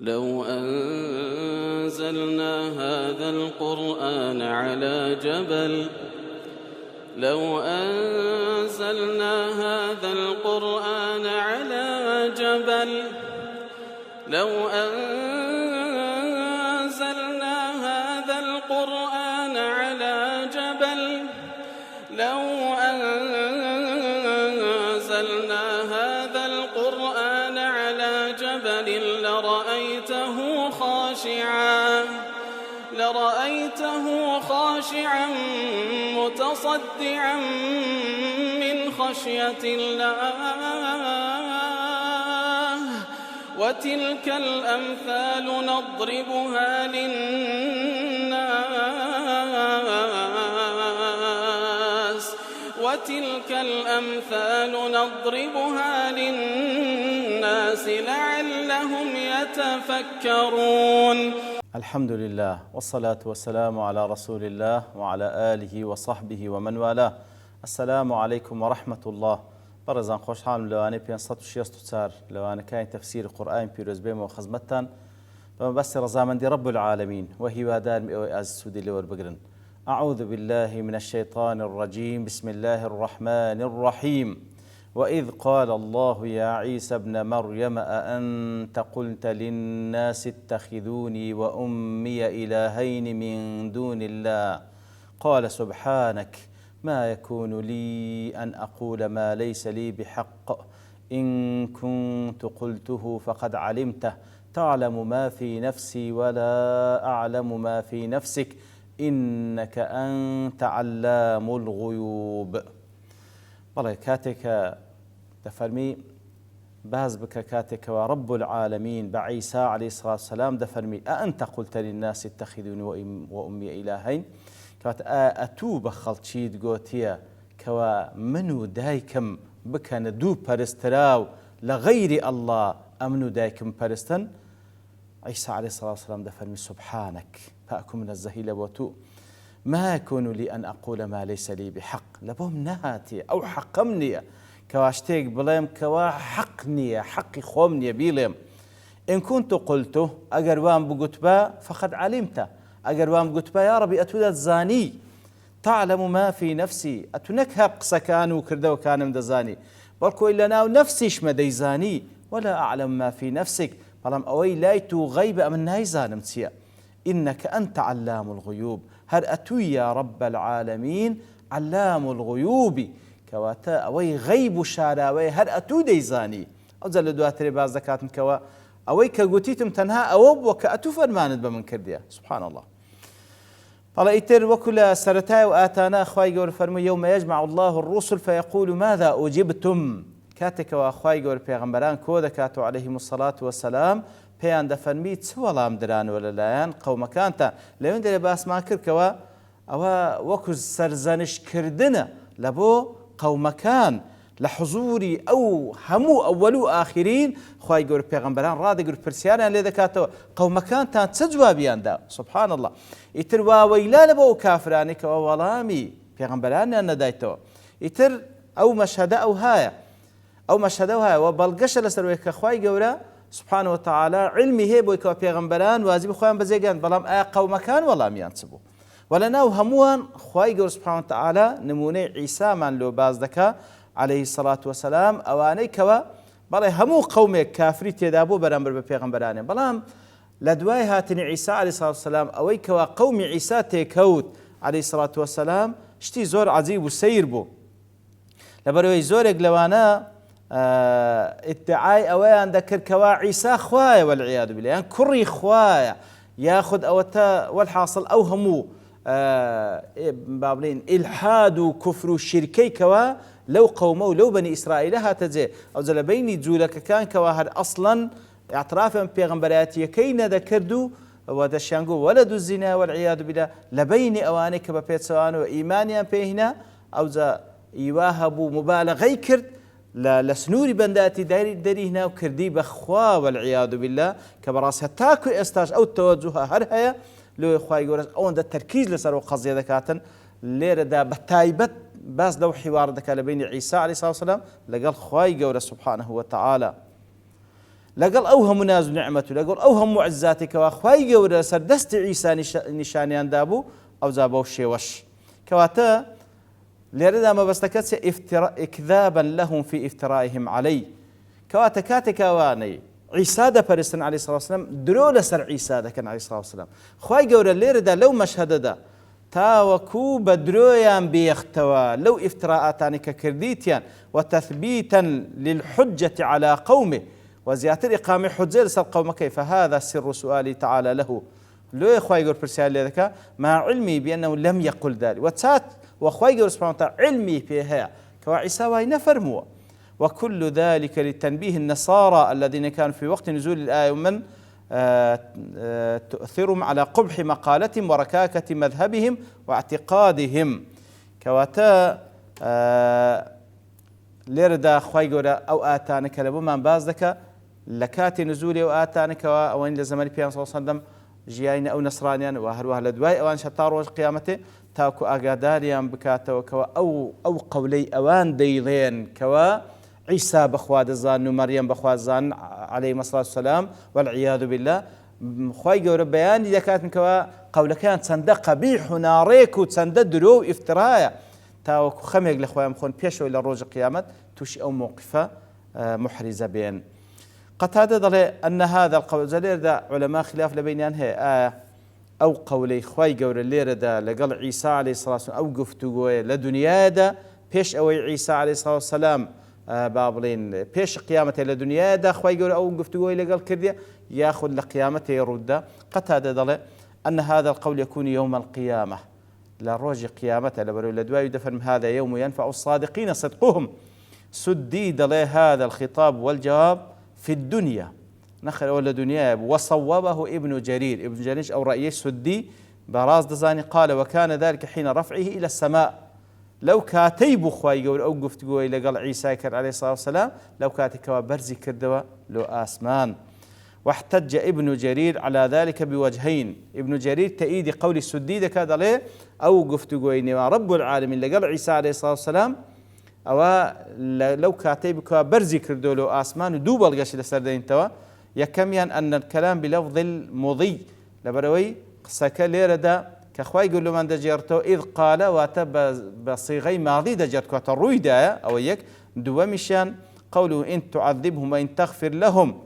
لو أنزلنا هذا القرآن على جبل لرأيته خاشعا متصدعا من خشية الله وتلك الأمثال نضربها للناس لعلهم يتفكرون. الحمد لله والصلاة والسلام على رسول الله وعلى آله وصحبه ومن والاه. السلام عليكم ورحمة الله. برزان خوش حالم لواني 564 لواني كاين تفسير القرآن بيروز بيمو خزمتان بس رزامندي رب العالمين وهي وادار مئوي از سودي لور بقرن. أعوذ بالله من الشيطان الرجيم. بسم الله الرحمن الرحيم. وإذ قال الله يا عيسى ابن مريم أأنت قلت للناس اتخذوني وأمي إلهين من دون الله قال سبحانك ما يكون لي أن أقول ما ليس لي بحق إن كنت قلته فقد علمته تعلم ما في نفسي ولا أعلم ما في نفسك إنك أنت علام الغيوب. بەڵێ کاتێکە دەفەرمی باز بکە کاتێکەوە رب العالمين بە عیسا عەلەیهی السەڵاتو وەسەلام دەفەرمی ئەئەنتە قولتە للناس اتەخیدونی وئومی ئیلاهەین کەواتە ئەتوو بە خەڵکیت گوتیە کەوا من و دایکم بکەنە دوو پەرستراو لە غەیری ئەڵڵا ئەمن و دایکم پەرستن. عیسا عەلەیهی السەڵاتو وەسەلام دەفەرمی سوبحانەک پاک و منەزەهی لە بۆ تو ما يكون لي أن أقول ما ليس لي بحق لبوم نهاتي أو حقم نية كواشتيك بليم كوا حق نية حقي خوم نية بيليم إن كنت قلته أقروان بقتبا فقد علمته أقروان بقتبا يا ربي أتودت زاني تعلم ما في نفسي أتنك هق سكانو كردو كان مدزاني بلكو إلا ناو نفسيش مدي زاني ولا أعلم ما في نفسك بلام أوي لايتو غيب أمن نايزان متسيا إنك أنت علام الغيوب هر أتوي يا رب العالمين علام الغيوب كواتا أوي غيب شاراوي هر أتو ديزاني أو زل دواتري باز دكاتم كوا أوي كقوتيتم تنها أوب وكأتو فرماند بمن كرديا سبحان الله. قال إتر وكل سرتاي وآتانا أخواي قول فرمو يوم يجمع الله الرسل فيقول ماذا أجبتم كاتك وأخواي قول بيغمبران كودا كاتو عليهم الصلاة والسلام پێیان دەفەرمی چ وەڵام درانەوە لەلایەن قەومەکانتە لەوێن دەرێ باسمان کردکەوە ئەوە وەکو سەرزەنشکردنە لە بۆ قەومەکان لە حزوری ئەو هەموو ئەوەل و ئاخرین خوای گەورە پێغەمبەران ڕادەگرت پرسیاریان لێ دەکاتەوە قەومەکانتان چ جوابیاندا سوبحان الله. ئیتر واوەیلا لە بۆ ئەو کافرانی کەوە وەڵامی پێغەمبەرانیان نەدایتەوە. ئیتر ئەو مەشهەدە ئەو هایە و بەڵگەشە لەسەرەوەی کە خوای گەورە سبحانه وتعالى علمي هي بو كوا پیغمبران واجب خوان بزيگان بلام اي قومكان وڵامیان چ بوو ولناو هەمووان خوای گەورە سبحانه وتعالى نمونەی عیسا مان لۆ باز دەکا عليه الصلاة والسلام ئەوانەی کەوە بەڵێ هەموو قەومێک کافری تێدا بوو بەرامبەر بە پێغەمبەرانێ بەڵام لە دوای هاتنی عیسا عليه الصلاة والسلام ئەوەی کەوا قەومی عیسا تێکەوت عليه الصلاة والسلام شتی زۆر عەجیب و سەیر بوو لەبەرەوەی زۆرێک لەوانە ادعای ئەوەیان دەکرد کەوا عیسا خوایە والعیاذ بالله یان کوڕی خوایە یاخود ئەوەتە والحاصل ئەو هەموو با بڵێن ئیلحاد و کوفر و شیرکەی کەوا لەو قەومە و لەو بەنی ئیسرائیلە هاتەجێ ئەو جە لە بەینی جوولەکەکان کەوا هەر ئەسڵەن ئاعترافیان پێغەمبەرایەتیەکەی نەدەکرد و وەدەشیانگو وەلەد الزینا والعیاذ بالله لە بەینی ئەوانەی کە بە پێچەوانەوە ئیمانیان پێهێنا ئەو جە ئیوا هەبوو مبالغەی کرد لە سنووری بەنداتی دەریهنا و کردی بەخوا والعیاذ بالله کە بەڕاست هەتاکو ئێستاش ئەو تەوەجوهە هەر هەیە لۆی خوای گەورە ئەوەندە تەرکیز لەسەرەوە قەزیە دەکاتن لێرەدا بە تایبەت باس لەو حیوار دەکات لە بینی عیسا عەلەیهی السەلام وسەلام لەگەڵ خوای گەورە سبحانه وتعالى. لەگەڵ ئەو هەموو ناز و نعمەت و لەگەڵ ئەو هەموو عزاتێکەوە خوای گەورە سەر دەستی عیسا نیشانیاندا بوو ئەوجا بەو شێوەش کەواتە لێرەدا مەبەستەکە چێ ئیکذابا لەهم فی ئیفترائهم عەلەی کەواتە کاتێک ئەوانەی عیسا دەپەرستن عەلەیهی سەڵاتو وەسەلام درۆ لەسەر عیسا دەکەن عەلەیهی سەڵاتو وەسەلام خوای گەورە لێرەدا لەو مەشهەدەدا تاوەکوو بە درۆیان بێختەوە لەو ئیفتراءاتانی کە کردیتیان وتثبیتا للحجة على قومه وزياتر إقامة حجة لسر قومك فهذا سر سؤالي تعالى له لو إخوائي قول برسال لذلك مع علمي بأنه لم يقل ذلك وتسات وإخوائي قول سبحانه وتعالى علمي فيها كوا عيسى وين فرموا وكل ذلك لتنبيه النصارى الذين كانوا في وقت نزول الآية ومن تؤثرهم على قبح مقالتهم وركاكة مذهبهم واعتقادهم كواتا لێرەدا خوای گەورە ئەو ئاتانەکە لە بۆمان باز دەکە لە کاتی نزولی ئەو ئاتانەکەوە ئەوەی لە زەمانی پێ سەڵدەم ژیانی ئەو نەسرانیان و هەروەها لە دوای ئەوان تا ڕۆژ قیامەتێ تاکو ئاگاداریان بکاتەوە کەوە ئەو قەولەی ئەوان دەیڵێن کەوە عیسا بەخوا دەزانن و مەریەم بەخوا دەزانن عەلەیهیمە سەڵاتو وەسەلام وەالعیاذ بالله خوای گەورە بەیانی دەکاتن کەوە قەولەکەیان چەندە قەبیح و ناڕێک و چەندە درۆ و ئیفترایە تاوەکو خەمێک لە خۆیان بخۆن پێشەوەی لە ڕۆژی قیامەت تووشی ئەو مووقفە محریزە بێن قەتادە دەڵێ ئەن هذا القول لێرەدا عولەما خلاف لە بینیان هەیە ئەو قەولەی خوای گەورە لێرەدا لەگەڵ عیسا عەلەیهی سەڵاتو وەسەلام ئەو گفتوگۆیە لە دنیایەدا پێش ئەوەی عیسا عەلەیهی سەڵاتو وەسەلام با بڵێن پێش قیامەتێ لە دنیایەدا خوای گەورە ئەو گفتوگۆی لەگەڵ کردیە یاخود لە قیامەتێ ڕوودا قەتادە دەڵێ ئەن هذا القول يكون يوم القيامة لروج قيامته لبرو لدواي دفن هذا يوم ينفع الصادقين صدقهم سديد له هذا الخطاب والجواب في الدنيا نخل ولا دنيا وصوبه ابن جرير أو رأيه سدي براز دزاني قال وكان ذلك حين رفعه إلى السماء لو كاتيب خواي قول أو قفت قوي لقال عيسى كر عليه الصلاة والسلام لو كاتك برزي كردوا لو آسمان واحتج ابن جرير على ذلك بوجهين ابن جرير تأييد قول السدي كذا له أو قفت قوي رب العالمين لقال عيسى عليه الصلاة والسلام أو لو كاتيبك برزي كردوا لو آسمان دوب القش لسردين توا يكميان أن الكلام بلفظ المضي لبروي قصك ليردا كخواي يقول له من دجرته إذ قال واتب بصيغي ماضي دجرت كتروي دا أو يك دومشان قوله إن تعذبهم وإن تغفر لهم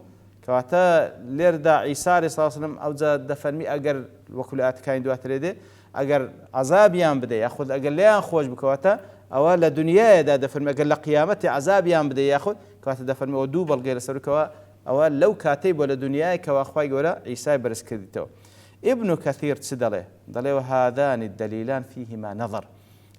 كواتا ليردا عيسى عليه الصلاة والسلام أو زاد دفرمي أجر وكل كاين دوات ليدي أجر عذابيان بدي ياخذ أجر ليان خوش بكواتا أو لدنيا دا دفرمي أجر لقيامتي عذابيان بدي ياخذ كواتا دفرمي ودوب الغير سركوا أو لو كاتب ولا دنيا كوا أخوي ولا عيسى برس كرديتو ابن كثير تسدله ضلوا هذان الدليلان فيهما نظر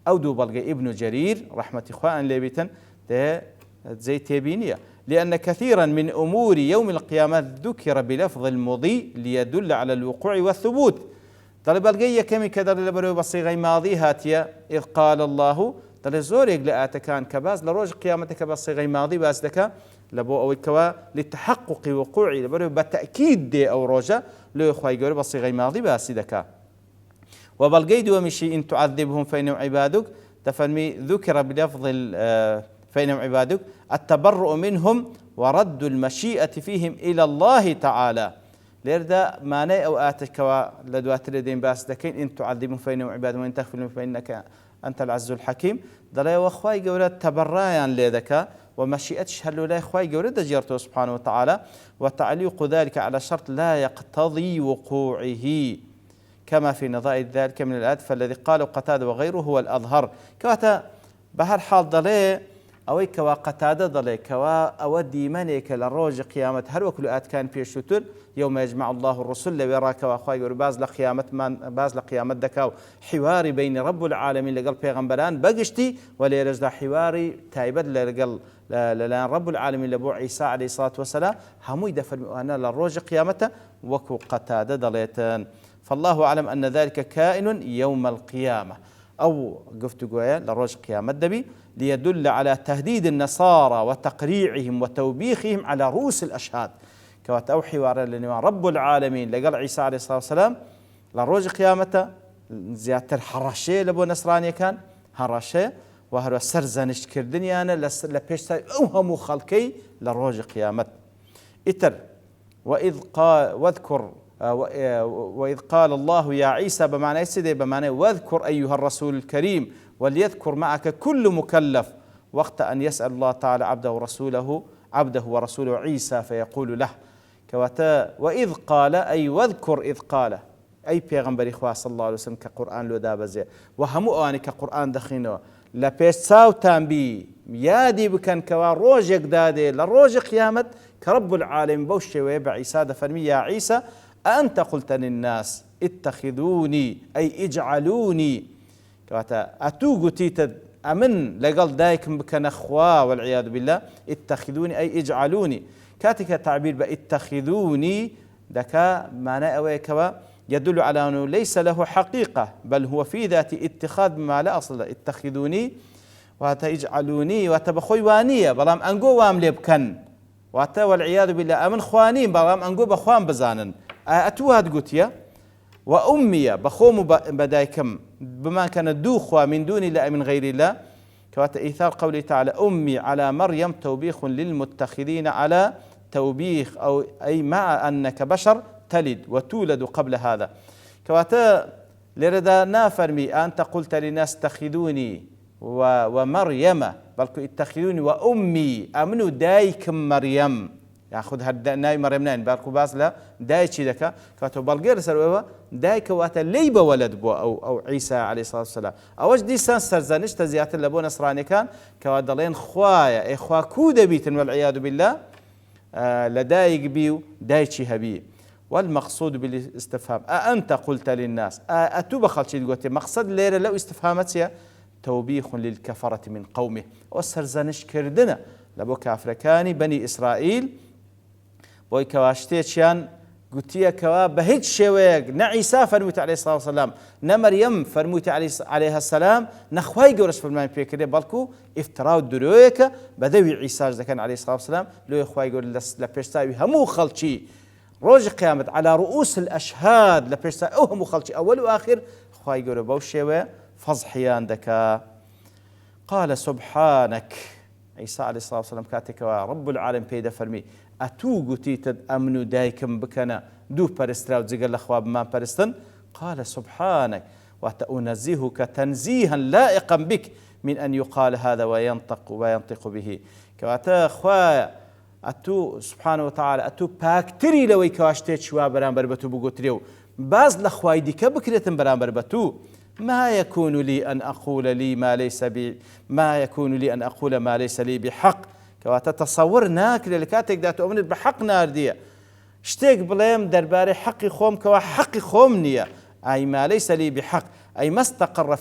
أو دوب ابن جرير رحمة إخوان ليبيتن ده زي تبينية لأن كثيرا من أمور يوم القيامة ذكر بلفظ المضي ليدل على الوقوع والثبوت طلب القية كم كذا لبرو بصيغة ماضي هاتيا إذ قال الله طلب زوريق لآتكان كباز لروج قيامتك بصيغة ماضي باز دكا لبو أو كوا للتحقق وقوعي لبرو بالتأكيد دي أو روجا لو إخوائي قولوا بصيغة ماضي باز دكا وبالقيد ومشي إن تعذبهم فإنهم عبادك تفرمي ذكر بلفظ فإنهم عبادك التبرؤ منهم ورد المشيئة فيهم إلى الله تعالى ليردا ماني أو آتك لدوات الذين باس دكين إن تعذبهم فإنهم عبادك وإن تغفر لهم فإنك أنت العز الحكيم ضلي وأخواي قولة تبرايان لذكا ومشيئتش هلو لا إخواي قولة دجيرته سبحانه وتعالى وتعليق ذلك على شرط لا يقتضي وقوعه كما في نظائر ذلك من الآيات فالذي قاله قتادة وغيره هو الأظهر كواتا بهر حال ضلي أوي كوا قتادة ضلي كوا أودي منك للروج قيامة هل وكل آت كان في الشتر يوم يجمع الله الرسل ويراك وأخوي باز لقيامة من باز لقيامة دكاو حواري بين رب العالمين لقل بيغمبران بقشتي ولا يرجع حواري تايبد لقل لان رب العالمين لبو عيسى عليه الصلاة والسلام همو يدفر أنا للروج قيامته وكو قتادة ضليتان فالله أعلم أن ذلك كائن يوم القيامة أو قفت قوية لروج قيامة دبي ليدل على تهديد النصارى وتقريعهم وتوبيخهم على رؤوس الأشهاد كوات أو حوار لنما رب العالمين لقال عيسى عليه الصلاة والسلام لروج قيامته زيادة الحراشة لبو نصرانيا كان حراشة وهو سرزنش كردنيانا لبيشتا أوهمو خلقي لروج قيامته إتر وإذ قال الله يا عيسى بمعنى يسدي بمعنى واذكر أيها الرسول الكريم وليذكر معك كل مكلف وقت أن يسأل الله تعالى عبده ورسوله عيسى فيقول له كواتا وإذ قال أي واذكر إذ قال أي پیغمبر إخوة صلى الله عليه وسلم كقرآن لو دابزي وهمو آني كقرآن دخينه لبيساو تنبي يادي بكن كوا روجك دادي لروج قيامت كرب العالم بوشي ويبع عيسى فرمي يا عيسى أنت قلت للناس اتخذوني أي اجعلوني كواتا أتوغو تيتد أمن لقل دايكم بكن أخوا والعياذ بالله اتخذوني أي اجعلوني كاتك تعبير باتخذوني دكا معنى أوي كوا يدل على أنه ليس له حقيقة بل هو في ذات اتخاذ بما لا أصل اتخذوني وتجعلوني وتبخوانية بلام أنقو وام لبكن والعياذ بالله أمن خوانين بلام أنقو بخوان بزانن أتوهد قوتيا وأمية بخوم بدايكم بما كان دوخوا من دون الله من غير الله كوات إيثار قوله تعالى أمي على مريم توبيخ للمتخذين على توبيخ أو أي مع أنك بشر تلد وتولد قبل هذا كواتا لردا نافرمي أنت قلت للناس اتخذوني ومريم بل اتخذوني وأمي أمنوا دايكم مريم ياخذ هالناي مريم ناين بالكو باس لا داي شي دكا كاتو بالغير سروا دايك واتا ليبا ولد بو او عيسى عليه الصلاه والسلام اوج دي سان سرزانش تزيات لبو نصراني كان كوادلين خوايا اخوا كود بيتن والعياذ بالله لدايق بيو دايتشي هبي والمقصود بالاستفهام أأنت قلت للناس أتوب خلشي قلت مقصد ليرة لو استفهامتها توبيخ للكفرة من قومه والسرزانش كردنا لبو كافركاني بني إسرائيل بوي كواشتيشيان قلتيا كوا بهج شويق نعيسى فرموت عليه الصلاة والسلام نمريم فرموت عليها السلام نخواي قرش فرمان بيكري بالكو افتراو درويك بدوي عيسى كان عليه الصلاة والسلام لو يخواي قول لبيشتاوي همو خلشي روج قيامت على رؤوس الأشهاد لبيشتاوي همو خلشي أول وآخر خواي قول بوشيوي فضحيان دكا قال سبحانك عيسى عليه الصلاة والسلام كاتك رب العالم بيدا فرمي أتوقو تيتد أمنو دايكم بكنا دو برستراو زيقل الأخواب ما برستن قال سبحانك وأنزهك تنزيها لائقا بك من أن يقال هذا وينطق به كواتا أخويا أتو سبحانه وتعالى أتو باكتري لوي كواشتيت شوا برامبر بتو بقوتريو باز لأخواي ديكا بكريتن برامبر بتو ما يكون لي أن أقول ما ليس لي بحق كواتا تصور ناكل اللي كاتك دا تؤمن بحق نار دي شتيك بليم درباري حقي خوم كوا حقي خوم نية أي ما ليس لي بحق أي ما استقر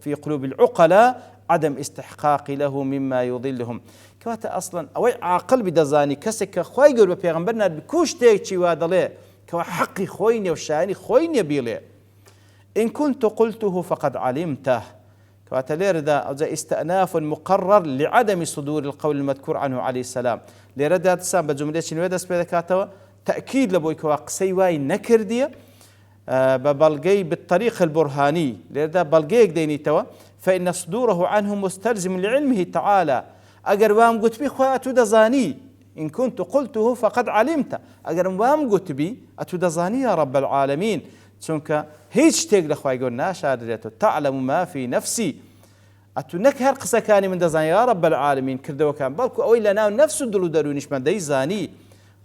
في قلوب العقلاء عدم استحقاق له مما يضلهم كواتا أصلا أوي عاقل بدزاني كسك خوي يقول بيغمبرنا بكوش تيك شي وادلي كوا حقي خويني وشاني خويني بيلي إن كنت قلته فقد علمته كواتلير ذا أو زي استئناف مقرر لعدم صدور القول المذكور عنه عليه السلام ليرد هذا السام بجملة شنويدس بذكاته تأكيد لبوي كواقسي واي نكردية ببلغي بالطريق البرهاني ليرد بلغيك ديني توا فإن صدوره عنه مستلزم لعلمه تعالى أجر وام قلت بي خواه أتودزاني إن كنت قلته فقد علمت أجر وام قلت بي أتودزاني يا رب العالمين چونك هيج تيق لخواي قلنا شادريته تعلم ما في نفسي أتونك هر قصة كاني من دزاني يا رب العالمين كردوا كان بالكو أوي لنا نفس الدلو درونيش من دي زاني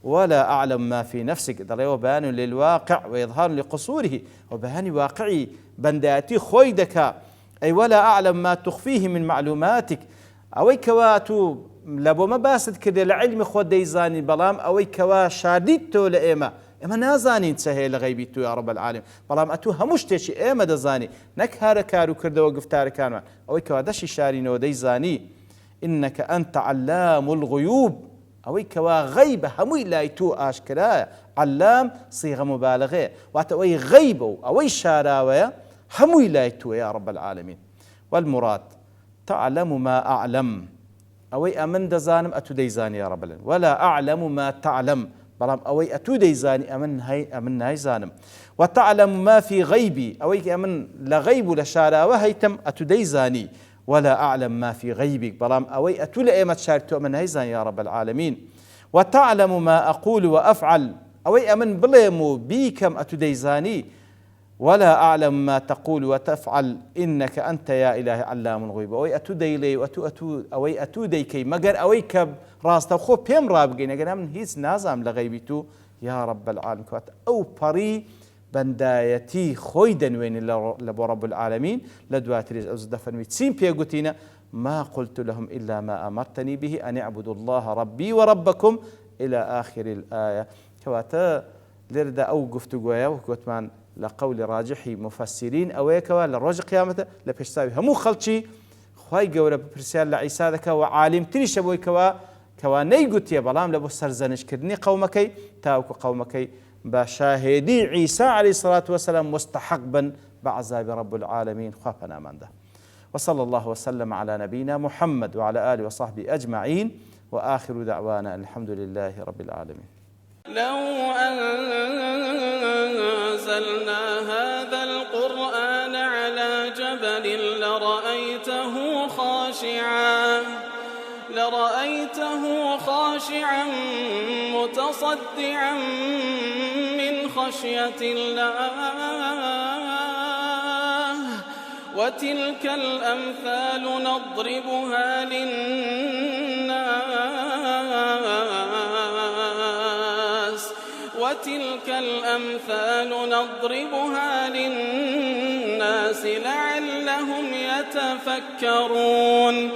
ولا أعلم ما في نفسك دريو بيان للواقع وإظهار لقصوره وبيان واقعي بنداتي خويدك أي ولا أعلم ما تخفيه من معلوماتك أوي كواتو لبو ما باسد كده لعلم خود دي زاني بلام أوي كوا شاديدتو لإيما إما نازانين تسهيل غيبيتو يا رب العالمين بلام أتو هموش تيشي إيما دزاني نك هاركارو كردو وقفتار كانوا أوي كوا دشي شارينو دي زاني إنك أنت علام الغيوب أوي كوا غيبة هموي لايتو آشكرايا علام صيغة مبالغة واتوي غيبة أوي شاراوية هموي لايتو يا رب العالمين والمراد تعلم ما أعلم أوي أمن دزانم أتو ديزاني يا رب العالمين ولا أعلم ما تعلم بلام أوي أتو ديزاني أمن هاي زانم وتعلم ما في غيبي أوي أمن لغيب لشارا وهيتم أتو ديزاني ولا أعلم ما في غيبك بلام أوي أتو لأيمة شارتو أمن هاي زاني يا رب العالمين وتعلم ما أقول وأفعل أوي أمن بليمو بيكم أتديزاني ولا أعلم ما تقول وتفعل إنك أنت يا إلهي علام الغيب أوي أتودي لي أوي أتودي كي مجر أوي كب راس تخو بيم رابجين أجر من هيس نازم لغيبتو يا رب العالمين كوات أو بري بندايتي خويدا وين لبو رب العالمين لدوات ريز أوز دفن ويتسين بيغوتينا ما قلت لهم إلا ما أمرتني به أن اعبدوا الله ربي وربكم إلى آخر الآية كواتا لرد أو قفتقويا وكوتمان لقول راجحي مفسرين أويكوا للرجع قيامته لبيشتاوي همو خلشي خواي قولة برسال لعيسى ذكا وعالم تريش أبويكوا كوا نيقوت يا بلام لبو سرزنش كدني قومكي تاوكو قومكي بشاهدي عيسى عليه الصلاة والسلام مستحقا بعذاب رب العالمين خافنا من ده. وصلى الله وسلم على نبينا محمد وعلى آله وصحبه أجمعين وآخر دعوانا الحمد لله رب العالمين. لو أنزلنا هذا القرآن على جبل لرأيته خاشعا متصدعا من خشية الله وتلك الأمثال نضربها للناس لعلهم يتفكرون.